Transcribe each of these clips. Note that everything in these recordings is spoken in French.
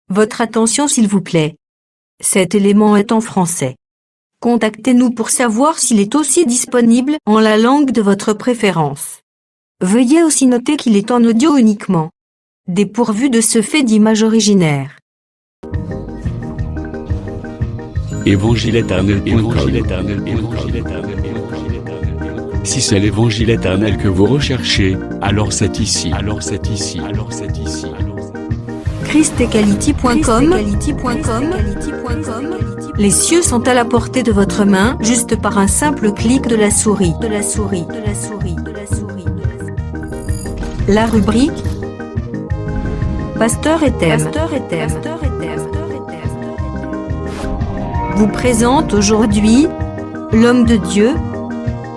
Votre attention s'il vous plaît. Cet élément est en français. Contactez-nous pour savoir s'il est aussi disponible en la langue de votre préférence. Veuillez aussi noter qu'il est en audio uniquement. Dépourvu de ce fait d'image originaire. Si c'est l'évangile éternel que vous recherchez, alors c'est ici. christequality.com. Les cieux sont à la portée de votre main, juste par un simple clic de la souris. La rubrique Pasteur et thème vous présente aujourd'hui l'homme de Dieu,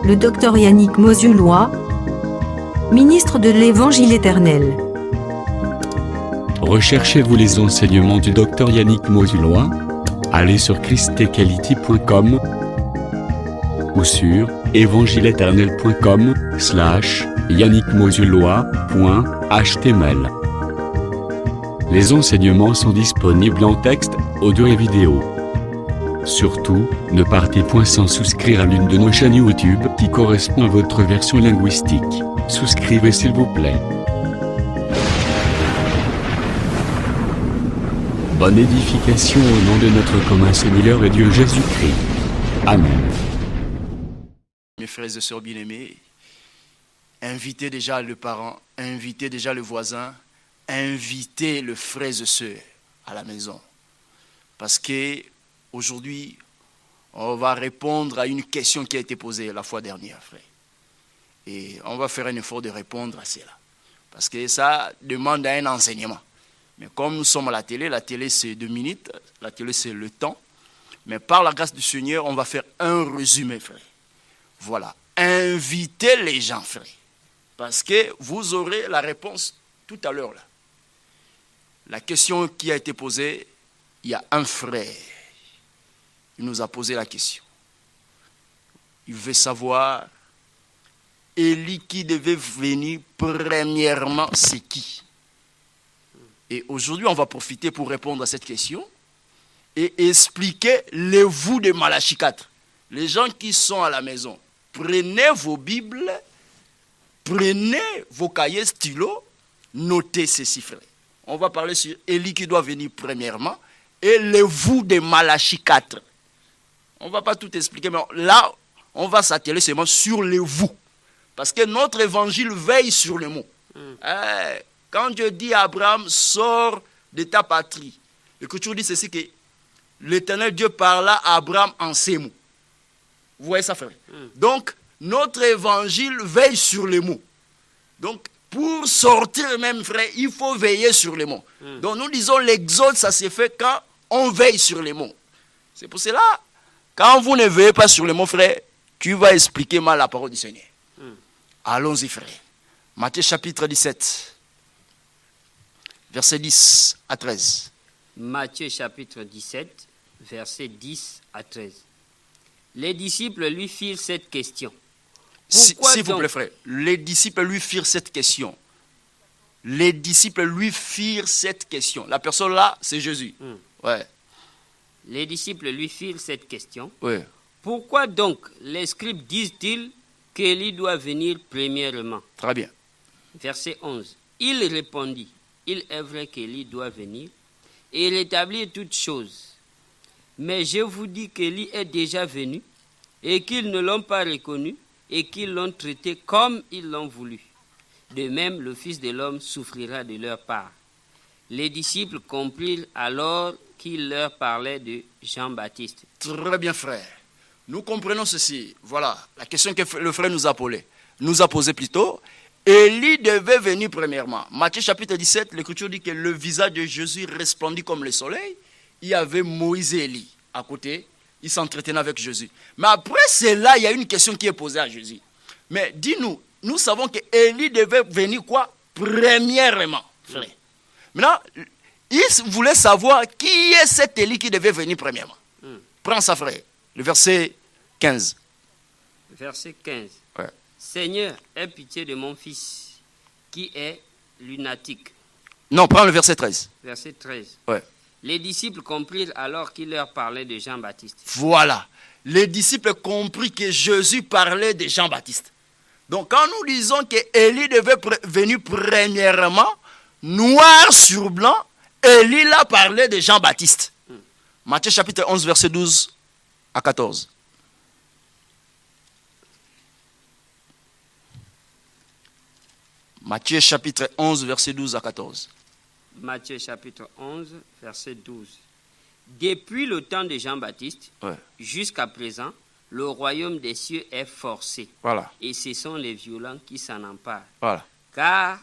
le docteur Yannick Mozulois, ministre de l'Évangile éternel. Recherchez-vous les enseignements du docteur Yannick Mozulois? Allez sur christequality.com ou sur evangileeternel.com/yannickmozulois.html. Les enseignements sont disponibles en texte, audio et vidéo. Surtout, ne partez point sans souscrire à l'une de nos chaînes YouTube qui correspond à votre version linguistique. Souscrivez s'il vous plaît. Bonne édification au nom de notre commun Seigneur et Dieu Jésus-Christ. Amen. Mes frères et sœurs bien-aimés, invitez déjà le parent, invitez déjà le voisin, invitez le frère et sœurs à la maison. Parce que aujourd'hui, on va répondre à une question qui a été posée la fois dernière, frère. Et on va faire un effort de répondre à cela. Parce que ça demande un enseignement. Mais comme nous sommes à la télé c'est 2 minutes, la télé c'est le temps. Mais par la grâce du Seigneur, on va faire un résumé, frère. Voilà. Invitez les gens, frère. Parce que vous aurez la réponse tout à l'heure, là. La question qui a été posée, il y a un frère. Il nous a posé la question. Il veut savoir, Élie qui devait venir premièrement, c'est qui? Et aujourd'hui, on va profiter pour répondre à cette question et expliquer le vous de Malachie 4. Les gens qui sont à la maison, prenez vos Bibles, prenez vos cahiers stylos, notez ceci, frère. On va parler sur Élie qui doit venir premièrement et le vous de Malachie 4. On ne va pas tout expliquer, mais là, on va s'atteler seulement sur le vous. Parce que notre évangile veille sur le mot. Quand Dieu dit à Abraham, sors de ta patrie, l'Écriture dit ceci, que l'Éternel Dieu parla à Abraham en ces mots. Vous voyez ça, frère? Donc, notre évangile veille sur les mots. Donc, pour sortir même, frère, il faut veiller sur les mots. Donc, nous disons, l'exode, ça se fait quand on veille sur les mots. C'est pour cela, quand vous ne veillez pas sur les mots, frère, tu vas expliquer mal la parole du Seigneur. Allons-y, frère. Matthieu chapitre 17. Versets 10 à 13. Matthieu chapitre 17, versets 10 à 13. Les disciples lui firent cette question. Pourquoi S'il vous plaît, frère, les disciples lui firent cette question. Les disciples lui firent cette question. La personne là, c'est Jésus. Ouais. Les disciples lui firent cette question. Ouais. Pourquoi donc les scribes disent-ils qu'Élie doit venir premièrement? Très bien. Verset 11. Il répondit. Il est vrai qu'Élie doit venir et rétablir toutes choses. Mais je vous dis qu'Élie est déjà venu et qu'ils ne l'ont pas reconnu et qu'ils l'ont traité comme ils l'ont voulu. De même, le Fils de l'homme souffrira de leur part. Les disciples comprirent alors qu'il leur parlait de Jean-Baptiste. Très bien, frère. Nous comprenons ceci. Voilà, la question que le frère nous a posée plutôt. Élie devait venir premièrement. Matthieu chapitre 17, l'Écriture dit que le visage de Jésus resplendit comme le soleil. Il y avait Moïse et Élie à côté. Ils s'entretenaient avec Jésus. Mais après cela, il y a une question qui est posée à Jésus. Mais dis-nous, nous savons que Élie devait venir quoi? Premièrement, frère. Maintenant, il voulait savoir qui est cet Élie qui devait venir premièrement. Prends ça, frère. Le verset 15. Verset 15. Ouais. Seigneur, aie pitié de mon fils qui est lunatique. Non, prends le verset 13. Verset 13. Ouais. Les disciples comprirent alors qu'il leur parlait de Jean-Baptiste. Voilà. Les disciples compris que Jésus parlait de Jean-Baptiste. Donc quand nous disons que Élie devait venir premièrement, noir sur blanc, Élie là parlait de Jean-Baptiste. Matthieu chapitre 11, verset 12 à 14. Matthieu chapitre 11, verset 12 à 14. Matthieu chapitre 11, verset 12. Depuis le temps de Jean-Baptiste, jusqu'à présent, le royaume des cieux est forcé. Voilà. Et ce sont les violents qui s'en emparent. Voilà. Car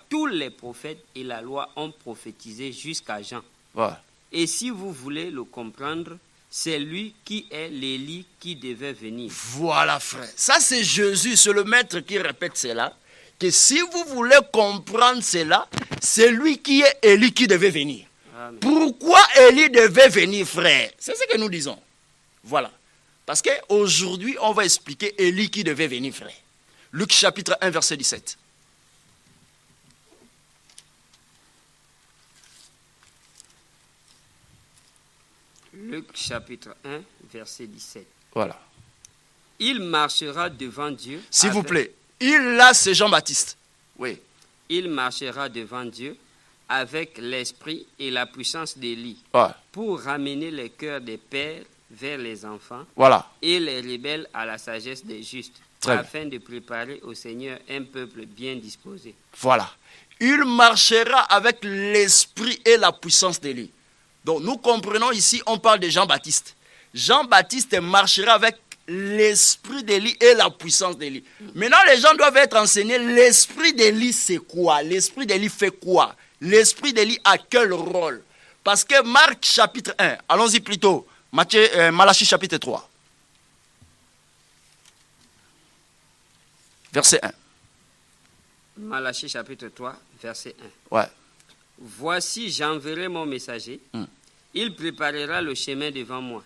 tous les prophètes et la loi ont prophétisé jusqu'à Jean. Voilà. Et si vous voulez le comprendre, c'est lui qui est l'Élie qui devait venir. Voilà, frère. Ça, c'est Jésus, c'est le maître qui répète cela. Que si vous voulez comprendre cela, c'est lui qui est Élie qui devait venir. Amen. Pourquoi Élie devait venir, frère? C'est ce que nous disons. Voilà. Parce qu'aujourd'hui, on va expliquer Élie qui devait venir, frère. Luc chapitre 1, verset 17. Luc chapitre 1, verset 17. Voilà. Il marchera devant Dieu. S'il vous plaît. Il là, c'est Jean-Baptiste. Oui. Il marchera devant Dieu avec l'esprit et la puissance d'Élie Voilà. pour ramener les cœurs des pères vers les enfants Voilà. et les rebelles à la sagesse des justes, Très afin de préparer au Seigneur un peuple bien disposé. Voilà. Il marchera avec l'esprit et la puissance d'Élie. Donc nous comprenons ici, on parle de Jean-Baptiste. Jean-Baptiste marchera avec l'esprit d'Élie et la puissance d'Élie. Maintenant, les gens doivent être enseignés, l'esprit d'Élie c'est quoi? L'esprit d'Élie fait quoi? L'esprit d'Élie a quel rôle? Parce que Marc chapitre 1, allons-y plutôt, Malachie chapitre 3. Verset 1. Malachie chapitre 3, verset 1. Ouais. Voici, j'enverrai mon messager. Il préparera le chemin devant moi.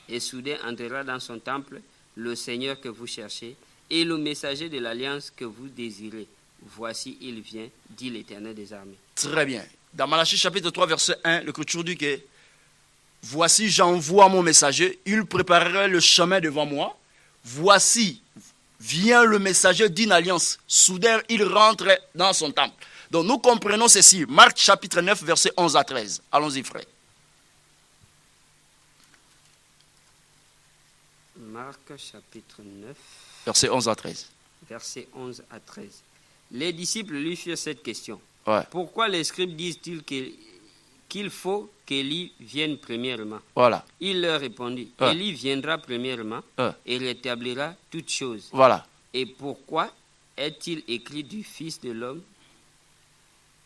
Et soudain entrera dans son temple le Seigneur que vous cherchez et le messager de l'alliance que vous désirez. Voici, il vient, dit l'Éternel des armées. Très bien. Dans Malachie chapitre 3, verset 1, l'Écriture dit que voici, j'envoie mon messager, il préparera le chemin devant moi. Voici, vient le messager d'une alliance. Soudain, il rentre dans son temple. Donc nous comprenons ceci. Marc chapitre 9, verset 11 à 13. Allons-y, frère. Marc chapitre 9, Verset 11 à 13. verset 11 à 13. Les disciples lui firent cette question. Ouais. Pourquoi les scribes disent-ils qu'il faut qu'Élie vienne premièrement? Voilà. Il leur répondit, Élie viendra premièrement et rétablira toutes choses. Voilà. Et pourquoi est-il écrit du Fils de l'homme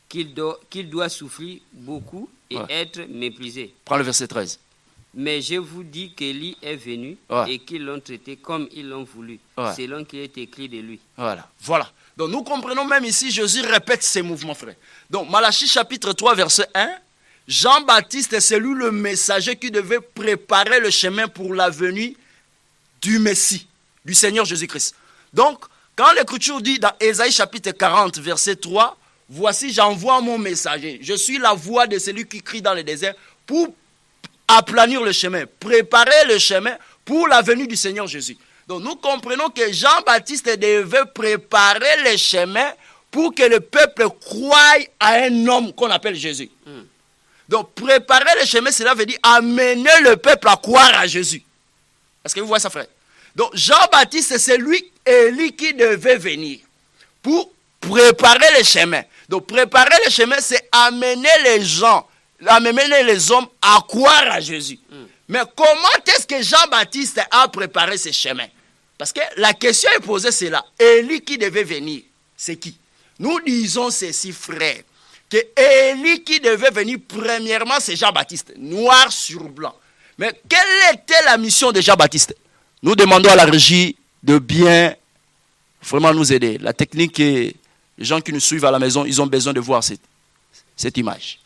qu'il doit souffrir beaucoup et être méprisé? Prends le verset 13. Mais je vous dis qu'Élie est venu et qu'ils l'ont traité comme ils l'ont voulu, selon qu'il est écrit de lui. Voilà. Voilà. Donc nous comprenons même ici, Jésus répète ces mouvements, frère. Donc Malachie chapitre 3, verset 1, Jean-Baptiste, c'est lui le messager qui devait préparer le chemin pour la venue du Messie, du Seigneur Jésus-Christ. Donc, quand l'Écriture dit dans Ésaïe chapitre 40, verset 3, voici, j'envoie mon messager. Je suis la voix de celui qui crie dans le désert pour aplanir le chemin, préparer le chemin pour la venue du Seigneur Jésus. Donc nous comprenons que Jean-Baptiste devait préparer le chemin pour que le peuple croie à un homme qu'on appelle Jésus. Donc préparer le chemin, cela veut dire amener le peuple à croire à Jésus. Est-ce que vous voyez ça, frère? Donc Jean-Baptiste, c'est lui, Élie, qui devait venir pour préparer le chemin. Donc préparer le chemin, c'est amener les gens, amener les hommes à croire à Jésus. Mais comment est-ce que Jean-Baptiste a préparé ce chemin? Parce que la question est posée, c'est là. Élie qui devait venir, c'est qui? Nous disons ceci, frère, que Élie qui devait venir premièrement, c'est Jean-Baptiste, noir sur blanc. Mais quelle était la mission de Jean-Baptiste? Nous demandons à la régie de bien vraiment nous aider. La technique, les gens qui nous suivent à la maison, ils ont besoin de voir cette image.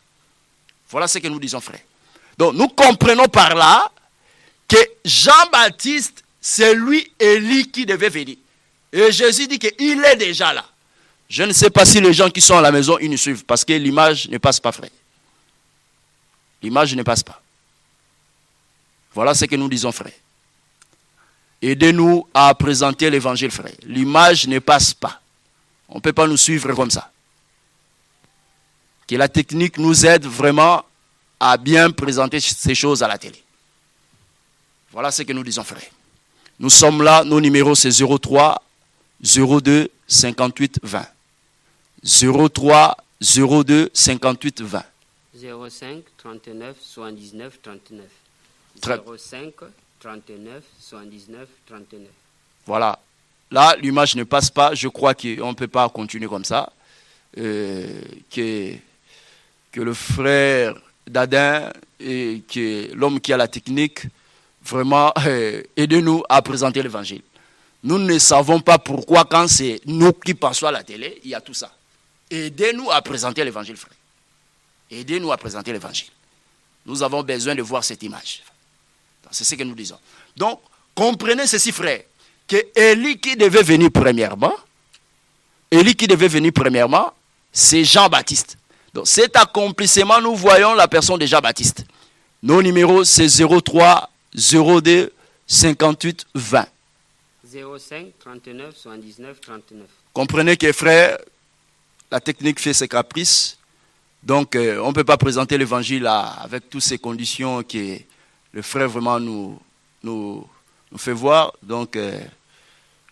Voilà ce que nous disons, frère. Donc nous comprenons par là que Jean-Baptiste, c'est lui, Élie, qui devait venir. Et Jésus dit qu'il est déjà là. Je ne sais pas si les gens qui sont à la maison, ils nous suivent, parce que l'image ne passe pas, frère. L'image ne passe pas. Voilà ce que nous disons, frère. Aidez-nous à présenter l'évangile, frère. L'image ne passe pas. On ne peut pas nous suivre comme ça. Que la technique nous aide vraiment à bien présenter ces choses à la télé. Voilà ce que nous disons, frère. Nous sommes là, nos numéros c'est 03 02 58 20. 03 02 58 20. 05 39 79 39. 05 39 79 39. Voilà. Là, l'image ne passe pas. Je crois qu'on ne peut pas continuer comme ça. Que le frère d'Adin et que l'homme qui a la technique, vraiment, aidez-nous à présenter l'évangile. Nous ne savons pas pourquoi quand c'est nous qui passons à la télé, il y a tout ça. Aidez-nous à présenter l'évangile, frère. Aidez-nous à présenter l'évangile. Nous avons besoin de voir cette image. C'est ce que nous disons. Donc, comprenez ceci, frère, que Élie qui devait venir premièrement, c'est Jean-Baptiste. Donc, cet accomplissement, nous voyons la personne de Jean-Baptiste. Nos numéros, c'est 03 02 58 20. 05 39 79 39. Comprenez que, frère, la technique fait ses caprices. Donc, on ne peut pas présenter l'évangile avec toutes ces conditions que le frère vraiment nous fait voir. Donc, je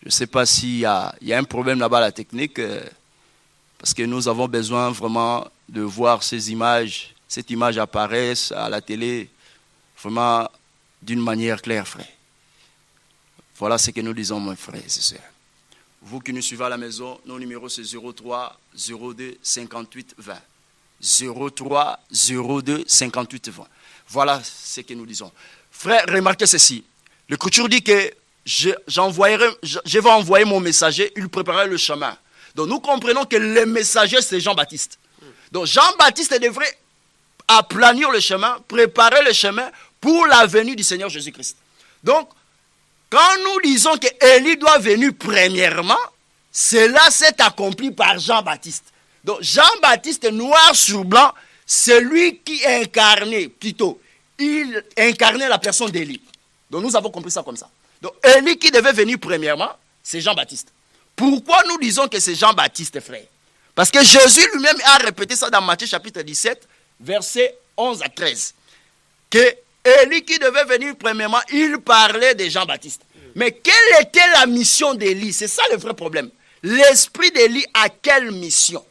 ne sais pas s'il y a un problème là-bas à la technique, parce que nous avons besoin vraiment de voir ces images, cette image apparaisse à la télé, vraiment d'une manière claire, frère. Voilà ce que nous disons, mon frère et sœurs. Vous qui nous suivez à la maison, nos numéros c'est 03 02 58 20. 03 02 58 20. Voilà ce que nous disons. Frère, remarquez ceci. L'Écriture dit que je vais envoyer mon messager, il préparera le chemin. Donc nous comprenons que le messager c'est Jean-Baptiste. Donc Jean-Baptiste devrait aplanir le chemin, préparer le chemin pour la venue du Seigneur Jésus-Christ. Donc, quand nous disons que Élie doit venir premièrement, cela s'est accompli par Jean-Baptiste. Donc Jean-Baptiste, noir sur blanc, c'est lui qui incarnait, plutôt, il incarnait la personne d'Élie. Donc nous avons compris ça comme ça. Donc Élie qui devait venir premièrement, c'est Jean-Baptiste. Pourquoi nous disons que c'est Jean-Baptiste, frère? Parce que Jésus lui-même a répété ça dans Matthieu chapitre 17, versets 11 à 13. Que Élie qui devait venir premièrement, il parlait de Jean-Baptiste. Mais quelle était la mission d'Élie? C'est ça le vrai problème. L'esprit d'Élie a quelle mission?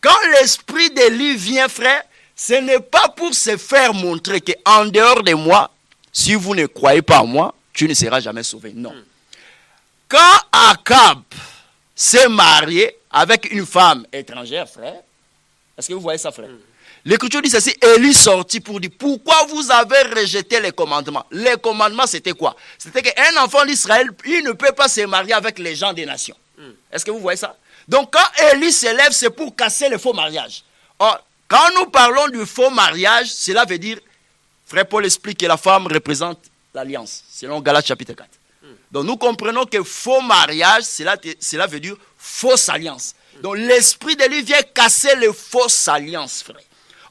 Quand l'esprit d'Élie vient, frère, ce n'est pas pour se faire montrer qu'en dehors de moi, si vous ne croyez pas en moi, tu ne seras jamais sauvé. Non. Quand Akab s'est marié avec une femme étrangère, frère, est-ce que vous voyez ça, frère? L'Écriture dit ceci, Élie sortit pour dire, pourquoi vous avez rejeté les commandements? Les commandements, c'était quoi? C'était qu'un enfant d'Israël, il ne peut pas se marier avec les gens des nations. Est-ce que vous voyez ça? Donc quand Élie s'élève, c'est pour casser le faux mariage. Or, quand nous parlons du faux mariage, cela veut dire, frère Paul explique que la femme représente l'alliance, selon Galates chapitre 4. Donc nous comprenons que faux mariage, cela veut dire fausse alliance. Donc l'esprit d'Élie vient casser les fausses alliances, frère.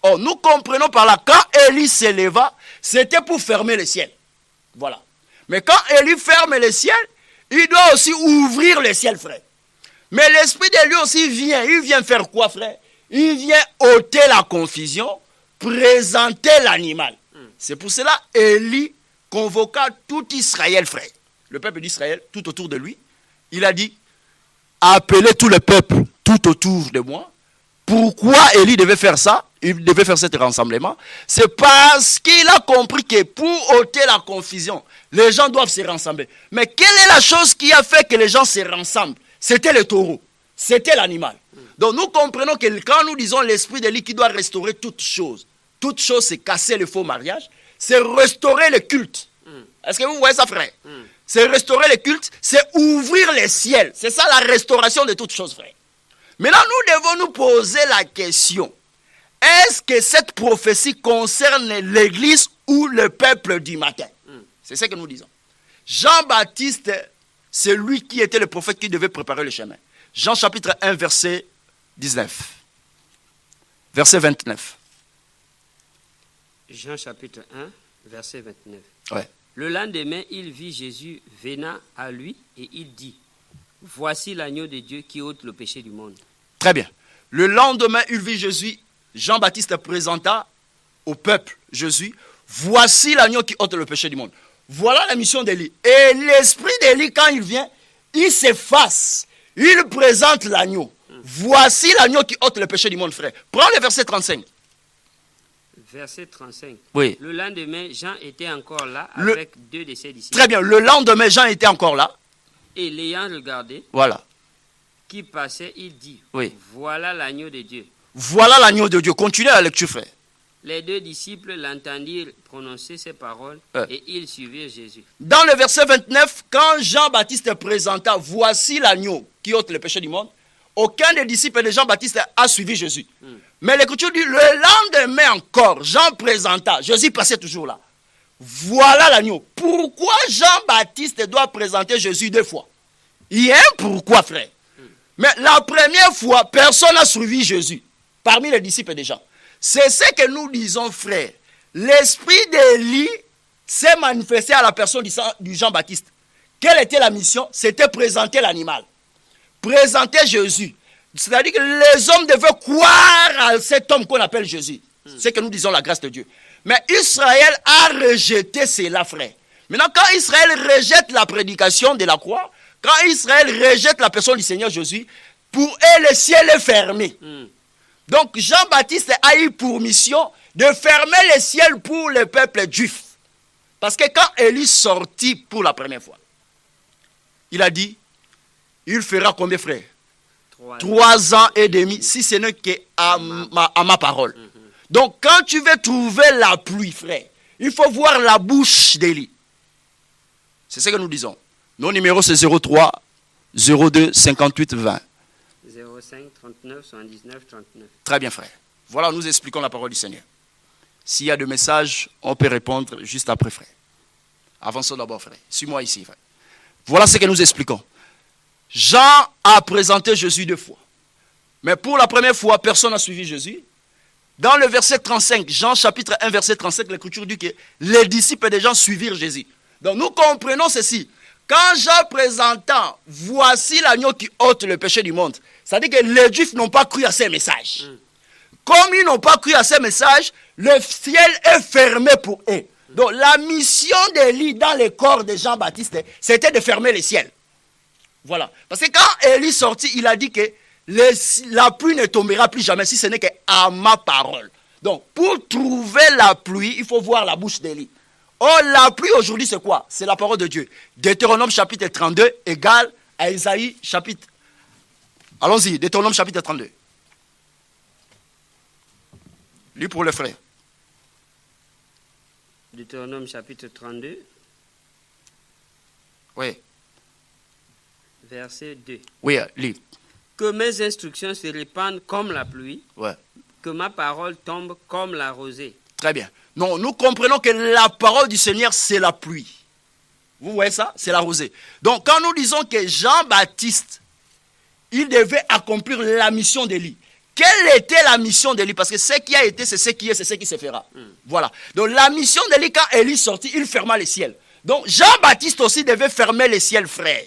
Or, nous comprenons par là, quand Élie s'éleva, c'était pour fermer le ciel. Voilà. Mais quand Élie ferme le ciel, il doit aussi ouvrir le ciel, frère. Mais l'esprit de lui aussi vient. Il vient faire quoi, frère? Il vient ôter la confusion, présenter l'animal. C'est pour cela Élie convoqua tout Israël, frère. Le peuple d'Israël, tout autour de lui. Il a dit, appelez tout le peuple tout autour de moi. Pourquoi Élie devait faire ça? Il devait faire cet rassemblement. C'est parce qu'il a compris que pour ôter la confusion, les gens doivent se rassembler. Mais quelle est la chose qui a fait que les gens se rassemblent? C'était le taureau. C'était l'animal. Donc nous comprenons que quand nous disons l'esprit d'Élie qui doit restaurer toute chose, c'est casser le faux mariage, c'est restaurer le culte. Est-ce que vous voyez ça, frère? C'est restaurer le culte, c'est ouvrir les ciels. C'est ça la restauration de toute chose, frère. Maintenant, nous devons nous poser la question. Est-ce que cette prophétie concerne l'église ou le peuple du matin? C'est ce que nous disons. Jean-Baptiste, c'est lui qui était le prophète qui devait préparer le chemin. Jean chapitre 1, verset 19. Verset 29. Jean chapitre 1, verset 29. Ouais. Le lendemain, il vit Jésus venant à lui et il dit, voici l'agneau de Dieu qui ôte le péché du monde. Très bien. Le lendemain, il vit Jésus. Jean-Baptiste présenta au peuple Jésus. Voici l'agneau qui ôte le péché du monde. Voilà la mission d'Élie. Et l'esprit d'Élie, quand il vient, il s'efface. Il présente l'agneau. Voici l'agneau qui ôte le péché du monde, frère. Prends le verset 35. Verset 35. Oui. Le lendemain, Jean était encore là avec deux de ses disciples. Très bien. Le lendemain, Jean était encore là. Et l'ayant regardé, Voilà. qui passait, il dit, Oui. voilà l'agneau de Dieu. Voilà l'agneau de Dieu. Continuez la lecture, frère. Les deux disciples l'entendirent prononcer ces paroles et ils suivirent Jésus. Dans le verset 29, quand Jean-Baptiste présenta, voici l'agneau qui ôte le péché du monde, aucun des disciples de Jean-Baptiste a suivi Jésus. Mais l'Écriture dit, le lendemain encore, Jean présenta, Jésus passait toujours là. Voilà l'agneau. Pourquoi Jean-Baptiste doit présenter Jésus deux fois? Il y a un pourquoi, frère. Mais la première fois, personne n'a suivi Jésus, parmi les disciples de Jean. C'est ce que nous disons, frère. L'esprit d'Élie s'est manifesté à la personne du Jean-Baptiste. Quelle était la mission? C'était présenter l'animal. Présenter Jésus. C'est-à-dire que les hommes devaient croire à cet homme qu'on appelle Jésus. C'est que nous disons la grâce de Dieu. Mais Israël a rejeté cela, frère. Maintenant, quand Israël rejette la prédication de la croix, quand Israël rejette la personne du Seigneur Jésus, pour eux, le ciel est fermé. Donc, Jean-Baptiste a eu pour mission de fermer le ciel pour le peuple juif. Parce que quand Élie sortit pour la première fois, il a dit, il fera combien, frère? 3 ans et demi, si ce n'est qu'à ma parole. Donc, quand tu veux trouver la pluie, frère, il faut voir la bouche d'Élie. C'est ce que nous disons. Nos numéros, c'est 03 02 58 20. 05 39 79 39. Très bien, frère. Voilà, nous expliquons la parole du Seigneur. S'il y a des messages, on peut répondre juste après, frère. Avançons d'abord, frère. Suis-moi ici, frère. Voilà ce que nous expliquons. Jean a présenté Jésus 2 fois. Mais pour la première fois, personne n'a suivi Jésus. Dans le verset 35, Jean chapitre 1, verset 35, l'Écriture dit que les disciples de Jean suivirent Jésus. Donc nous comprenons ceci. Quand Jean présentant, voici l'agneau qui ôte le péché du monde, ça dit que les Juifs n'ont pas cru à ces messages. Comme ils n'ont pas cru à ces messages, le ciel est fermé pour eux. Donc la mission d'Élie dans le corps de Jean-Baptiste, c'était de fermer le ciel. Voilà. Parce que quand Élie sortit, il a dit que la pluie ne tombera plus jamais si ce n'est qu'à ma parole. Donc pour trouver la pluie, il faut voir la bouche d'Élie. Oh, la pluie aujourd'hui, c'est quoi? C'est la parole de Dieu. Deutéronome chapitre 32 égale à Isaïe chapitre... Allons-y, Deutéronome chapitre 32. Lis pour le frère. Deutéronome chapitre 32. Oui. Verset 2. Oui, lis. Que mes instructions se répandent comme la pluie, Ouais. que ma parole tombe comme la rosée. Très bien. Non, nous comprenons que la parole du Seigneur, c'est la pluie. Vous voyez ça? C'est la rosée. Donc, quand nous disons que Jean-Baptiste, il devait accomplir la mission d'Élie. Quelle était la mission d'Élie? Parce que ce qui a été, c'est ce qui est, c'est ce qui se fera. Voilà. Donc, la mission d'Élie, quand Élie sortit, il ferma les ciels. Donc, Jean-Baptiste aussi devait fermer les ciels, frère.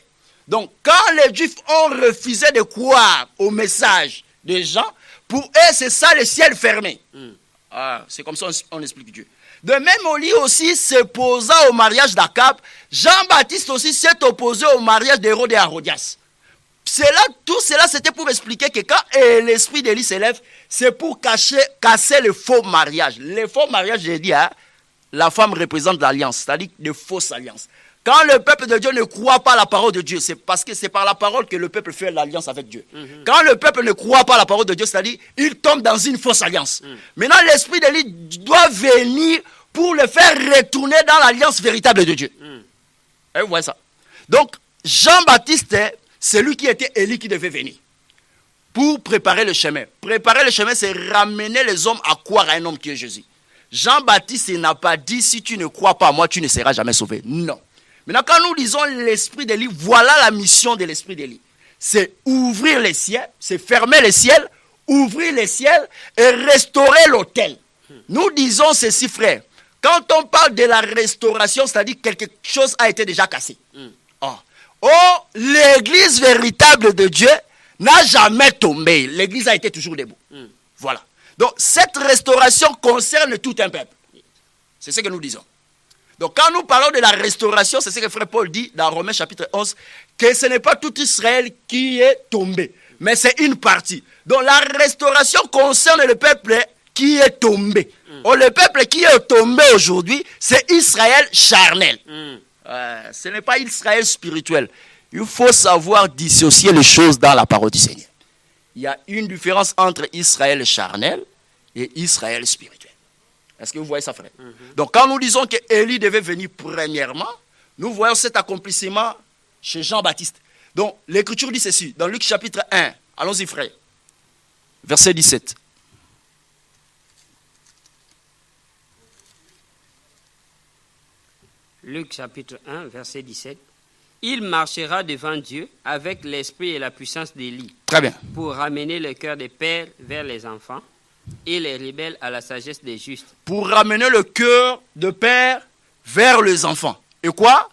Donc, quand les Juifs ont refusé de croire au message de Jean, pour eux, c'est ça le ciel fermé. Ah, c'est comme ça on explique Dieu. De même, Oli aussi s'opposa au mariage d'Akab. Jean-Baptiste aussi s'est opposé au mariage d'Hérode et Hérodias. Tout cela, c'était pour expliquer que quand l'esprit d'Élie s'élève, c'est pour casser le faux mariage. Le faux mariage, j'ai dit, hein, la femme représente l'alliance, c'est-à-dire de fausses alliances. Quand le peuple de Dieu ne croit pas à la parole de Dieu, c'est parce que c'est par la parole que le peuple fait l'alliance avec Dieu. Quand le peuple ne croit pas à la parole de Dieu, c'est-à-dire il tombe dans une fausse alliance. Maintenant, l'esprit d'Élie doit venir pour le faire retourner dans l'alliance véritable de Dieu. Et vous voyez ça. Donc, Jean-Baptiste, c'est lui qui était Élie qui devait venir pour préparer le chemin. Préparer le chemin, c'est ramener les hommes à croire à un homme qui est Jésus. Jean-Baptiste n'a pas dit, si tu ne crois pas à moi, tu ne seras jamais sauvé. Non. Maintenant, quand nous lisons l'esprit d'Élie, voilà la mission de l'esprit d'Élie. C'est ouvrir les ciels, c'est fermer les ciels, ouvrir les ciels et restaurer l'autel. Nous disons ceci, frère. Quand on parle de la restauration, c'est-à-dire que quelque chose a été déjà cassé. L'église véritable de Dieu n'a jamais tombé. L'église a été toujours debout. Voilà. Donc, cette restauration concerne tout un peuple. C'est ce que nous disons. Donc, quand nous parlons de la restauration, c'est ce que frère Paul dit dans Romains chapitre 11, que ce n'est pas tout Israël qui est tombé, mais c'est une partie. Donc, la restauration concerne le peuple qui est tombé. Le peuple qui est tombé aujourd'hui, c'est Israël charnel. Ce n'est pas Israël spirituel. Il faut savoir dissocier les choses dans la parole du Seigneur. Il y a une différence entre Israël charnel et Israël spirituel. Est-ce que vous voyez ça, frère? Donc, quand nous disons que Élie devait venir premièrement, nous voyons cet accomplissement chez Jean-Baptiste. Donc, l'Écriture dit ceci, dans Luc chapitre 1. Allons-y, frère. Verset 17. Luc chapitre 1, verset 17. Il marchera devant Dieu avec l'esprit et la puissance d'Élie. Très bien. Pour ramener le cœur des pères vers les enfants et les rebelles à la sagesse des justes. Pour ramener le cœur de père vers les enfants. Et quoi?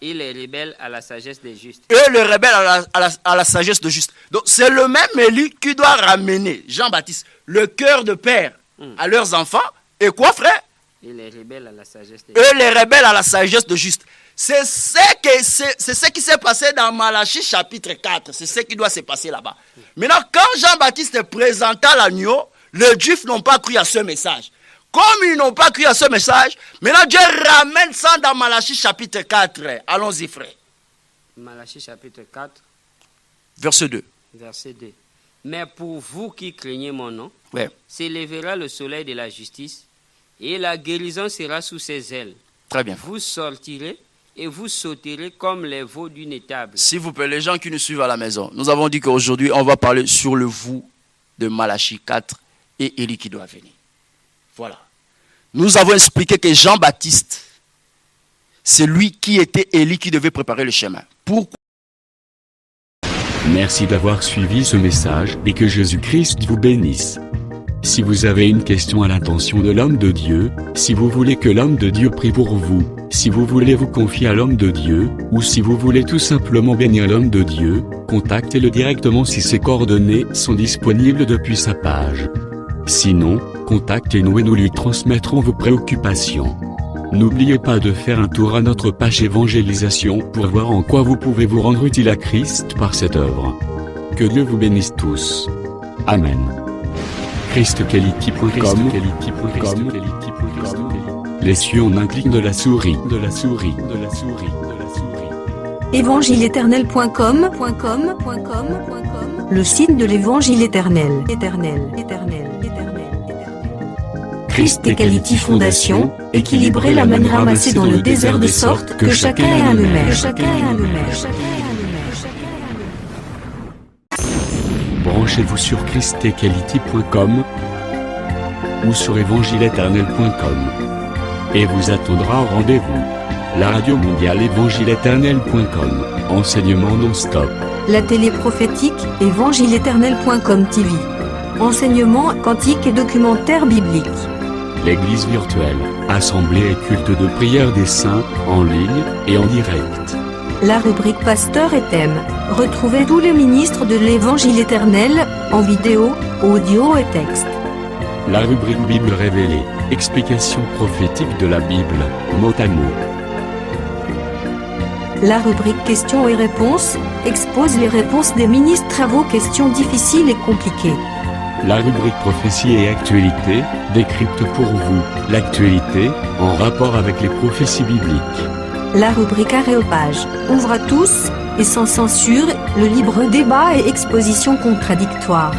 Et les rebelles à la sagesse des justes. Et les rebelles à la sagesse des justes. Donc c'est le même Élie qui doit ramener, Jean-Baptiste, le cœur de père à leurs enfants. Et quoi, frère? Et les rebelles à la sagesse des justes. Et les rebelles à la sagesse de juste. C'est ce qui s'est passé dans Malachie chapitre 4. C'est ce qui doit se passer là-bas. Maintenant, quand Jean-Baptiste présenta l'agneau, les Juifs n'ont pas cru à ce message. Comme ils n'ont pas cru à ce message, maintenant Dieu ramène ça dans Malachie chapitre 4. Allons-y, frère. Malachie chapitre 4. Verset 2. Verset 2. Mais pour vous qui craignez mon nom, Ouais. s'élèvera le soleil de la justice, et la guérison sera sous ses ailes. Très bien. Vous sortirez et vous sauterez comme les veaux d'une étable. S'il vous plaît, les gens qui nous suivent à la maison, nous avons dit qu'aujourd'hui, on va parler sur le vous de Malachie 4 et Élie qui doit venir. Voilà. Nous avons expliqué que Jean-Baptiste, c'est lui qui était Élie qui devait préparer le chemin. Pourquoi? Merci d'avoir suivi ce message et que Jésus-Christ vous bénisse. Si vous avez une question à l'intention de l'homme de Dieu, si vous voulez que l'homme de Dieu prie pour vous, si vous voulez vous confier à l'homme de Dieu, ou si vous voulez tout simplement bénir l'homme de Dieu, contactez-le directement si ses coordonnées sont disponibles depuis sa page. Sinon, contactez-nous et nous lui transmettrons vos préoccupations. N'oubliez pas de faire un tour à notre page évangélisation pour voir en quoi vous pouvez vous rendre utile à Christ par cette œuvre. Que Dieu vous bénisse tous. Amen. ChristQuality.com. Les cieux en un clic de la souris. Évangile-éternel.com, le site de l'Évangile éternel. Christ Equality Fondation, équilibrer la manne ramassée dans le désert de sorte que chacun ait un maire. Branchez-vous sur ChristEquality.com ou sur évangile-éternel.com et vous attendra au rendez-vous. La radio mondiale évangile-éternel.com, enseignement non-stop. La télé prophétique, évangile-éternel.com TV. Enseignement quantique et documentaire biblique. L'église virtuelle, assemblée et culte de prière des saints, en ligne et en direct. La rubrique Pasteur et thème. Retrouvez tous les ministres de l'Évangile éternel, en vidéo, audio et texte. La rubrique Bible révélée, explication prophétique de la Bible, mot à mot. La rubrique Questions et réponses, expose les réponses des ministres à vos questions difficiles et compliquées. La rubrique prophétie et actualité, décrypte pour vous l'actualité, en rapport avec les prophéties bibliques. La rubrique Aréopage, ouvre à tous, et sans censure, le libre débat et exposition contradictoire.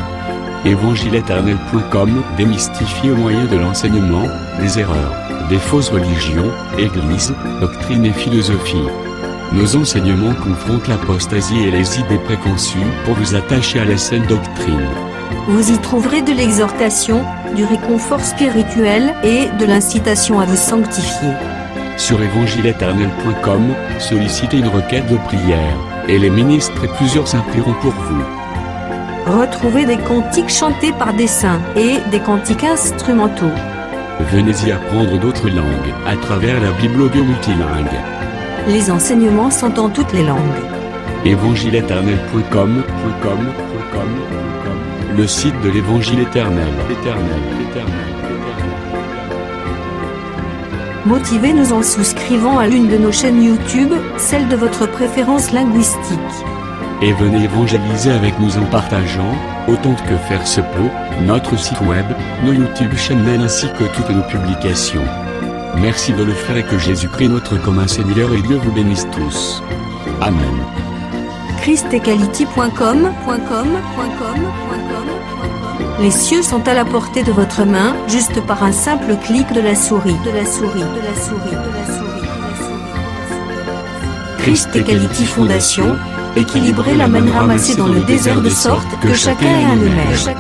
Évangile-éternel.com, démystifié au moyen de l'enseignement, des erreurs, des fausses religions, églises, doctrines et philosophie. Nos enseignements confrontent l'apostasie et les idées préconçues pour vous attacher à la saine doctrine. Vous y trouverez de l'exhortation, du réconfort spirituel et de l'incitation à vous sanctifier. Sur évangile-éternel.com, sollicitez une requête de prière, et les ministres et plusieurs s'implieront pour vous. Retrouvez des cantiques chantés par des saints et des cantiques instrumentaux. Venez y apprendre d'autres langues à travers la Bible audio multilingue. Les enseignements sont en toutes les langues. Évangileéternel.com, le site de l'Évangile éternel. Motivez-nous en souscrivant à l'une de nos chaînes YouTube, celle de votre préférence linguistique. Et venez évangéliser avec nous en partageant, autant que faire se peut, notre site web, nos YouTube channels ainsi que toutes nos publications. Merci de le faire et que Jésus-Christ notre commun Seigneur et Dieu vous bénisse tous. Amen. christequality.com. Les cieux sont à la portée de votre main, juste par un simple clic de la souris. Christ Equality Fondation, équilibrer la manne ramassée dans le désert de sorte que chacun ait un aimère.